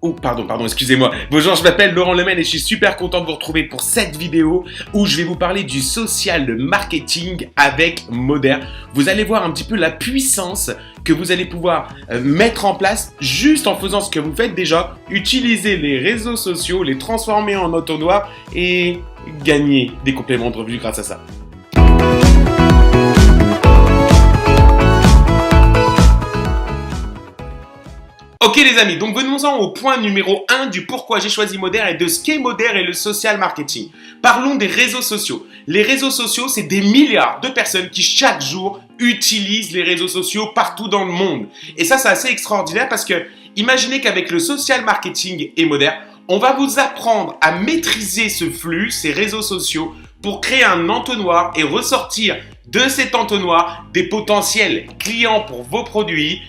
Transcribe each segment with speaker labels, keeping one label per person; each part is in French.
Speaker 1: Oh, pardon, excusez-moi. Bonjour, je m'appelle Laurent Lemaine et je suis super content de vous retrouver pour cette vidéo où je vais vous parler du social marketing avec Moder. Vous allez voir un petit peu la puissance que vous allez pouvoir mettre en place juste en faisant ce que vous faites déjà, utiliser les réseaux sociaux, les transformer en entonnoir et gagner des compléments de revenus grâce à ça. Ok les amis, donc venons-en au point numéro 1 du pourquoi j'ai choisi Moder et de ce qu'est Moder et le social marketing. Parlons des réseaux sociaux. Les réseaux sociaux, c'est des milliards de personnes qui chaque jour utilisent les réseaux sociaux partout dans le monde. Et ça, c'est assez extraordinaire parce que imaginez qu'avec le social marketing et Moder, on va vous apprendre à maîtriser ce flux, ces réseaux sociaux, pour créer un entonnoir et ressortir de cet entonnoir des potentiels clients pour vos produits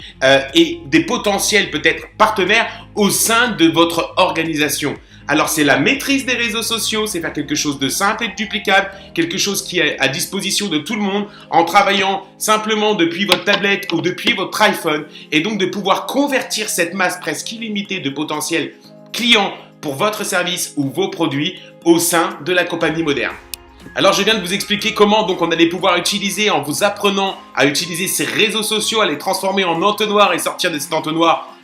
Speaker 1: et des potentiels peut-être partenaires au sein de votre organisation. Alors c'est la maîtrise des réseaux sociaux, c'est faire quelque chose de simple et de duplicable, quelque chose qui est à disposition de tout le monde en travaillant simplement depuis votre tablette ou depuis votre iPhone et donc de pouvoir convertir cette masse presque illimitée de potentiels clients pour votre service ou vos produits au sein de la compagnie Moder. Alors je viens de vous expliquer comment donc on allait pouvoir utiliser en vous apprenant à utiliser ces réseaux sociaux, à les transformer en entonnoir et sortir de cet entonnoir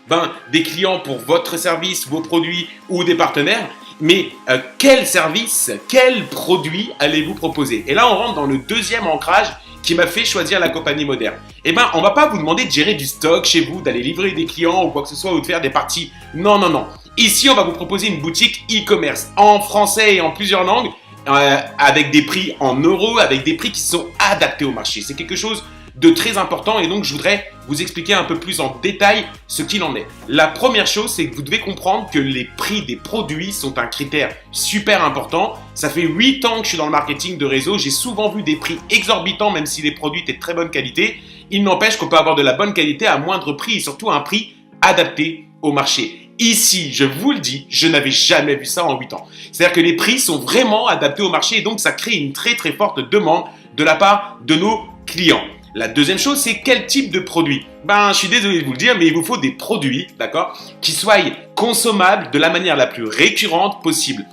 Speaker 1: des clients pour votre service, vos produits ou des partenaires. Mais quel service, quel produit allez-vous proposer? Et là on rentre dans le deuxième ancrage qui m'a fait choisir la compagnie Moder. On ne va pas vous demander de gérer du stock chez vous, d'aller livrer des clients ou quoi que ce soit ou de faire des parties. Non. Ici on va vous proposer une boutique e-commerce en français et en plusieurs langues. Avec des prix en euros, avec des prix qui sont adaptés au marché. C'est quelque chose de très important et donc je voudrais vous expliquer un peu plus en détail ce qu'il en est. La première chose, c'est que vous devez comprendre que les prix des produits sont un critère super important. Ça fait 8 ans que je suis dans le marketing de réseau. J'ai souvent vu des prix exorbitants, même si les produits étaient de très bonne qualité. Il n'empêche qu'on peut avoir de la bonne qualité à moindre prix et surtout un prix adapté au marché. Ici, je vous le dis, je n'avais jamais vu ça en 8 ans. C'est-à-dire que les prix sont vraiment adaptés au marché et donc ça crée une très très forte demande de la part de nos clients. La deuxième chose, c'est quel type de produit? Je suis désolé de vous le dire, mais il vous faut des produits, d'accord, qui soient consommables de la manière la plus récurrente possible.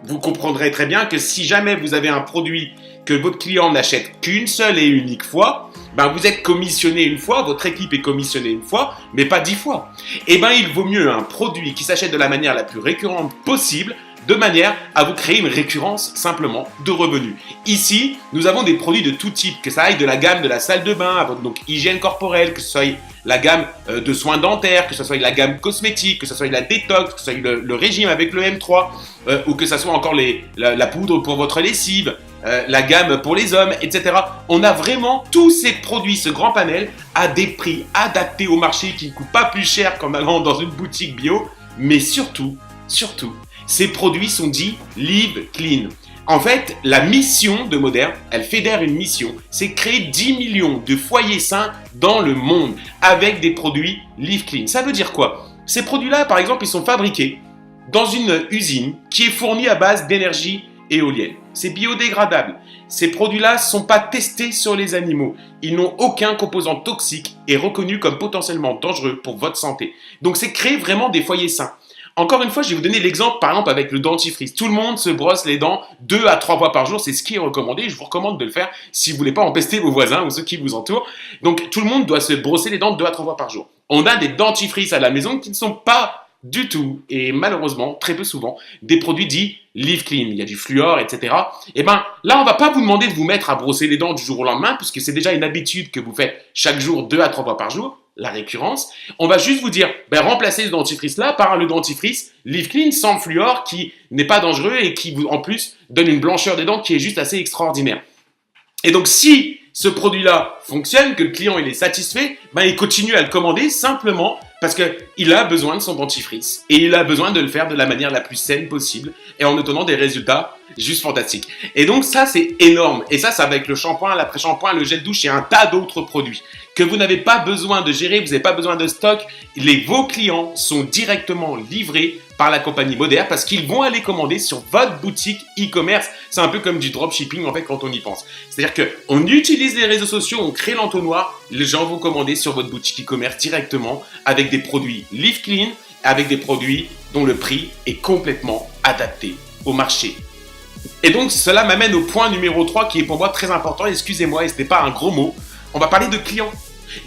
Speaker 1: Vous comprendrez très bien que si jamais vous avez un produit que votre client n'achète qu'une seule et unique fois, vous êtes commissionné une fois, votre équipe est commissionnée une fois, mais pas 10 fois. Il vaut mieux un produit qui s'achète de la manière la plus récurrente possible, de manière à vous créer une récurrence simplement de revenus. Ici, nous avons des produits de tout type, que ça aille de la gamme de la salle de bain à votre hygiène corporelle, que ce soit la gamme de soins dentaires, que ce soit la gamme cosmétique, que ce soit la détox, que ce soit le régime avec le M3, ou que ce soit encore la poudre pour votre lessive, la gamme pour les hommes, etc. On a vraiment tous ces produits, ce grand panel, à des prix adaptés au marché qui ne coûtent pas plus cher qu'en allant dans une boutique bio, mais surtout, ces produits sont dits Live Clean. En fait, la mission de Moder, elle fédère une mission, c'est créer 10 millions de foyers sains dans le monde avec des produits Live Clean. Ça veut dire quoi? Ces produits-là, par exemple, ils sont fabriqués dans une usine qui est fournie à base d'énergie éolienne. C'est biodégradable. Ces produits-là ne sont pas testés sur les animaux. Ils n'ont aucun composant toxique et reconnu comme potentiellement dangereux pour votre santé. Donc, c'est créer vraiment des foyers sains. Encore une fois, je vais vous donner l'exemple, par exemple, avec le dentifrice. Tout le monde se brosse les dents 2 à 3 fois par jour. C'est ce qui est recommandé. Je vous recommande de le faire si vous ne voulez pas empester vos voisins ou ceux qui vous entourent. Donc, tout le monde doit se brosser les dents 2 à 3 fois par jour. On a des dentifrices à la maison qui ne sont pas du tout, et malheureusement, très peu souvent, des produits dits Live Clean. Il y a du fluor, etc. Là, on ne va pas vous demander de vous mettre à brosser les dents du jour au lendemain, puisque c'est déjà une habitude que vous faites chaque jour 2 à 3 fois par jour. La récurrence, on va juste vous dire, remplacez ce dentifrice-là par le dentifrice Live Clean sans fluor qui n'est pas dangereux et qui vous, en plus, donne une blancheur des dents qui est juste assez extraordinaire. Et donc, si ce produit-là fonctionne, que le client il est satisfait, il continue à le commander simplement parce qu'il a besoin de son dentifrice et il a besoin de le faire de la manière la plus saine possible et en obtenant des résultats juste fantastiques. Et donc ça, c'est énorme. Et ça avec le shampoing, l'après-shampoing, le gel douche et un tas d'autres produits que vous n'avez pas besoin de gérer, vous n'avez pas besoin de stock. Vos clients sont directement livrés par la compagnie Moder parce qu'ils vont aller commander sur votre boutique e-commerce. C'est un peu comme du dropshipping en fait quand on y pense. C'est-à-dire qu'on utilise les réseaux sociaux, on crée l'entonnoir, les gens vont commander sur votre boutique e-commerce directement avec des produits Live Clean avec des produits dont le prix est complètement adapté au marché. Et donc, cela m'amène au point numéro 3 qui est pour moi très important. Excusez-moi, et ce n'est pas un gros mot. On va parler de clients,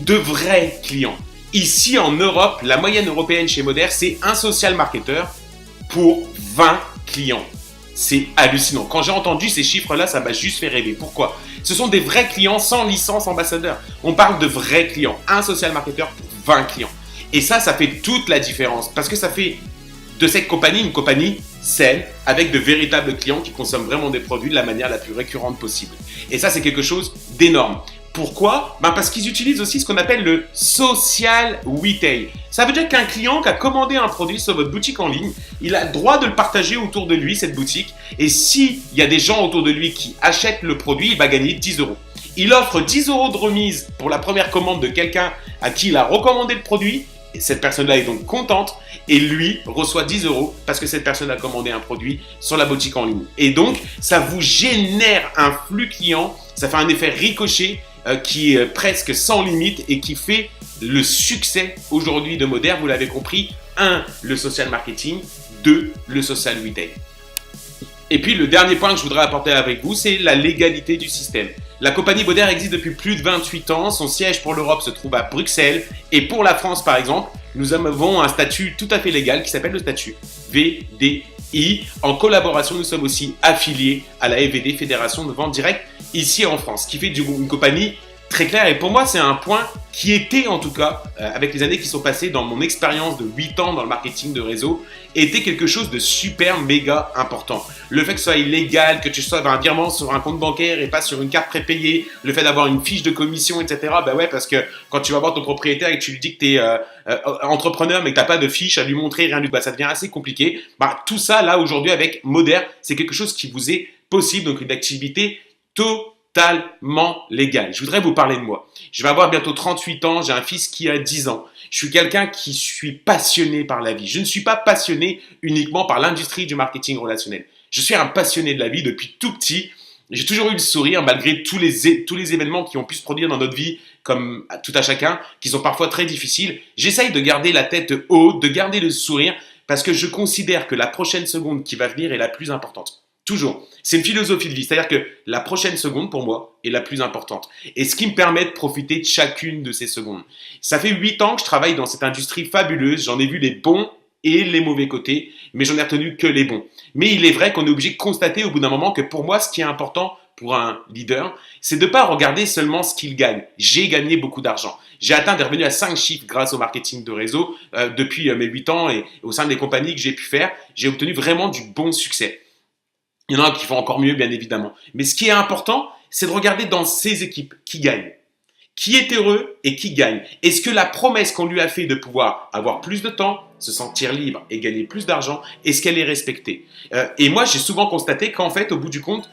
Speaker 1: de vrais clients. Ici, en Europe, la moyenne européenne chez Moder, c'est un social marketer pour 20 clients. C'est hallucinant. Quand j'ai entendu ces chiffres-là, ça m'a juste fait rêver. Pourquoi? Ce sont des vrais clients sans licence ambassadeur. On parle de vrais clients. Un social marketer pour 20 clients. Et ça fait toute la différence. Parce que ça fait de cette compagnie une compagnie saine, avec de véritables clients qui consomment vraiment des produits de la manière la plus récurrente possible. Et ça, c'est quelque chose d'énorme. Pourquoi? Parce qu'ils utilisent aussi ce qu'on appelle le social retail. Ça veut dire qu'un client qui a commandé un produit sur votre boutique en ligne, il a le droit de le partager autour de lui, cette boutique. Et s'il y a des gens autour de lui qui achètent le produit, il va gagner 10 euros. Il offre 10 euros de remise pour la première commande de quelqu'un à qui il a recommandé le produit. Et cette personne-là est donc contente et lui reçoit 10 euros parce que cette personne a commandé un produit sur la boutique en ligne. Et donc, ça vous génère un flux client, ça fait un effet ricochet qui est presque sans limite et qui fait le succès aujourd'hui de Moder. Vous l'avez compris, 1, le social marketing, 2, le social retail. Et puis, le dernier point que je voudrais apporter avec vous, c'est la légalité du système. La compagnie Moder existe depuis plus de 28 ans. Son siège pour l'Europe se trouve à Bruxelles. Et pour la France, par exemple, nous avons un statut tout à fait légal qui s'appelle le statut VDI. En collaboration, nous sommes aussi affiliés à la FVD, Fédération de vente directe, ici en France, ce qui fait une compagnie très claire. Et pour moi, c'est un point qui était, en tout cas, avec les années qui sont passées dans mon expérience de 8 ans dans le marketing de réseau, était quelque chose de super méga important. Le fait que ce soit illégal, que tu reçoives un virement sur un compte bancaire et pas sur une carte prépayée, le fait d'avoir une fiche de commission, etc. Bah ouais, parce que quand tu vas voir ton propriétaire et que tu lui dis que tu es entrepreneur mais que tu n'as pas de fiche à lui montrer, rien du tout, ça devient assez compliqué. Tout ça, là, aujourd'hui, avec Moder, c'est quelque chose qui vous est possible, donc une activité totalement légal. Je voudrais vous parler de moi. Je vais avoir bientôt 38 ans, j'ai un fils qui a 10 ans. Je suis quelqu'un qui suis passionné par la vie. Je ne suis pas passionné uniquement par l'industrie du marketing relationnel. Je suis un passionné de la vie depuis tout petit. J'ai toujours eu le sourire malgré tous les événements qui ont pu se produire dans notre vie, comme à tout à chacun, qui sont parfois très difficiles. J'essaye de garder la tête haute, de garder le sourire, parce que je considère que la prochaine seconde qui va venir est la plus importante. Toujours. C'est une philosophie de vie. C'est-à-dire que la prochaine seconde, pour moi, est la plus importante. Et ce qui me permet de profiter de chacune de ces secondes. Ça fait 8 ans que je travaille dans cette industrie fabuleuse. J'en ai vu les bons et les mauvais côtés, mais j'en ai retenu que les bons. Mais il est vrai qu'on est obligé de constater au bout d'un moment que pour moi, ce qui est important pour un leader, c'est de ne pas regarder seulement ce qu'il gagne. J'ai gagné beaucoup d'argent. J'ai atteint des revenus à 5 chiffres grâce au marketing de réseau depuis mes 8 ans et au sein des compagnies que j'ai pu faire. J'ai obtenu vraiment du bon succès. Il y en a qui font encore mieux, bien évidemment. Mais ce qui est important, c'est de regarder dans ces équipes qui gagnent. Qui est heureux et qui gagne. Est-ce que la promesse qu'on lui a fait de pouvoir avoir plus de temps, se sentir libre et gagner plus d'argent, est-ce qu'elle est respectée? Et moi, j'ai souvent constaté qu'en fait, au bout du compte,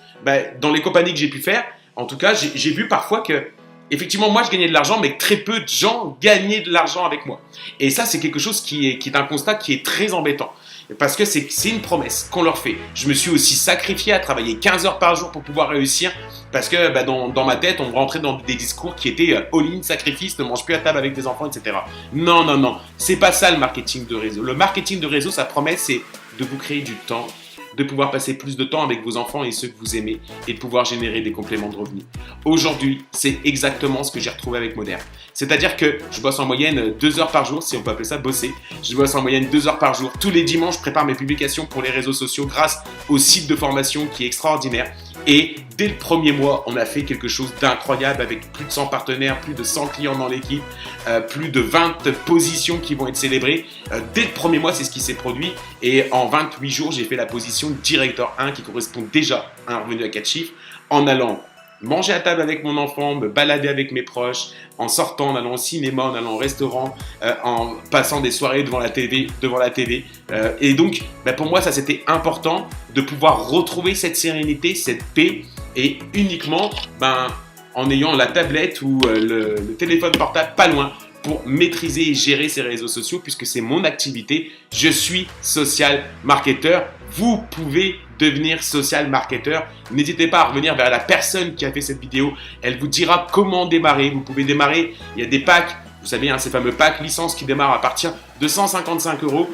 Speaker 1: dans les compagnies que j'ai pu faire, en tout cas, j'ai vu parfois que effectivement, moi, je gagnais de l'argent, mais que très peu de gens gagnaient de l'argent avec moi. Et ça, c'est quelque chose qui est un constat qui est très embêtant. Parce que c'est une promesse qu'on leur fait. Je me suis aussi sacrifié à travailler 15 heures par jour pour pouvoir réussir. Parce que dans ma tête, on rentrait dans des discours qui étaient all-in, sacrifice, ne mange plus à table avec des enfants, etc. Non, non, non. C'est pas ça le marketing de réseau. Le marketing de réseau, sa promesse, c'est de vous créer du temps, de pouvoir passer plus de temps avec vos enfants et ceux que vous aimez et de pouvoir générer des compléments de revenus. Aujourd'hui, c'est exactement ce que j'ai retrouvé avec Moder. C'est-à-dire que je bosse en moyenne 2 heures par jour, si on peut appeler ça bosser. Je bosse en moyenne 2 heures par jour. Tous les dimanches, je prépare mes publications pour les réseaux sociaux grâce au site de formation qui est extraordinaire. Et dès le premier mois, on a fait quelque chose d'incroyable avec plus de 100 partenaires, plus de 100 clients dans l'équipe, plus de 20 positions qui vont être célébrées. Dès le premier mois, c'est ce qui s'est produit. Et en 28 jours, j'ai fait la position Directeur 1 qui correspond déjà à un revenu à 4 chiffres en allant manger à table avec mon enfant, me balader avec mes proches, en sortant, en allant au cinéma, en allant au restaurant, en passant des soirées devant la TV. Et donc, pour moi, ça c'était important de pouvoir retrouver cette sérénité, cette paix, et uniquement en ayant la tablette ou le téléphone portable pas loin pour maîtriser et gérer ces réseaux sociaux, puisque c'est mon activité. Je suis social marketer. Vous pouvez devenir social marketer. N'hésitez pas à revenir vers la personne qui a fait cette vidéo. Elle vous dira comment démarrer. Vous pouvez démarrer. Il y a des packs Vous savez, hein, ces fameux packs licence qui démarrent à partir de 155 euros.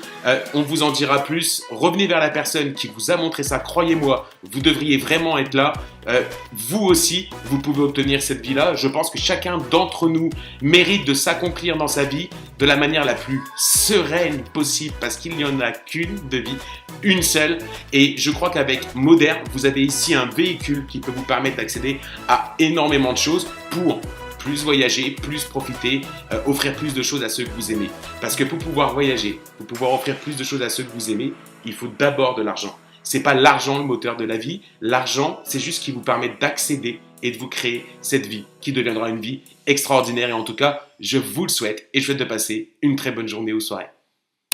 Speaker 1: On vous en dira plus. Revenez vers la personne qui vous a montré ça. Croyez-moi, vous devriez vraiment être là. Vous aussi, vous pouvez obtenir cette vie-là. Je pense que chacun d'entre nous mérite de s'accomplir dans sa vie de la manière la plus sereine possible parce qu'il n'y en a qu'une de vie, une seule. Et je crois qu'avec Modern, vous avez ici un véhicule qui peut vous permettre d'accéder à énormément de choses pour plus voyager, plus profiter, offrir plus de choses à ceux que vous aimez. Parce que pour pouvoir voyager, pour pouvoir offrir plus de choses à ceux que vous aimez, il faut d'abord de l'argent. C'est pas l'argent le moteur de la vie. L'argent, c'est juste ce qui vous permet d'accéder et de vous créer cette vie qui deviendra une vie extraordinaire. Et en tout cas, je vous le souhaite et je souhaite de passer une très bonne journée ou soirée.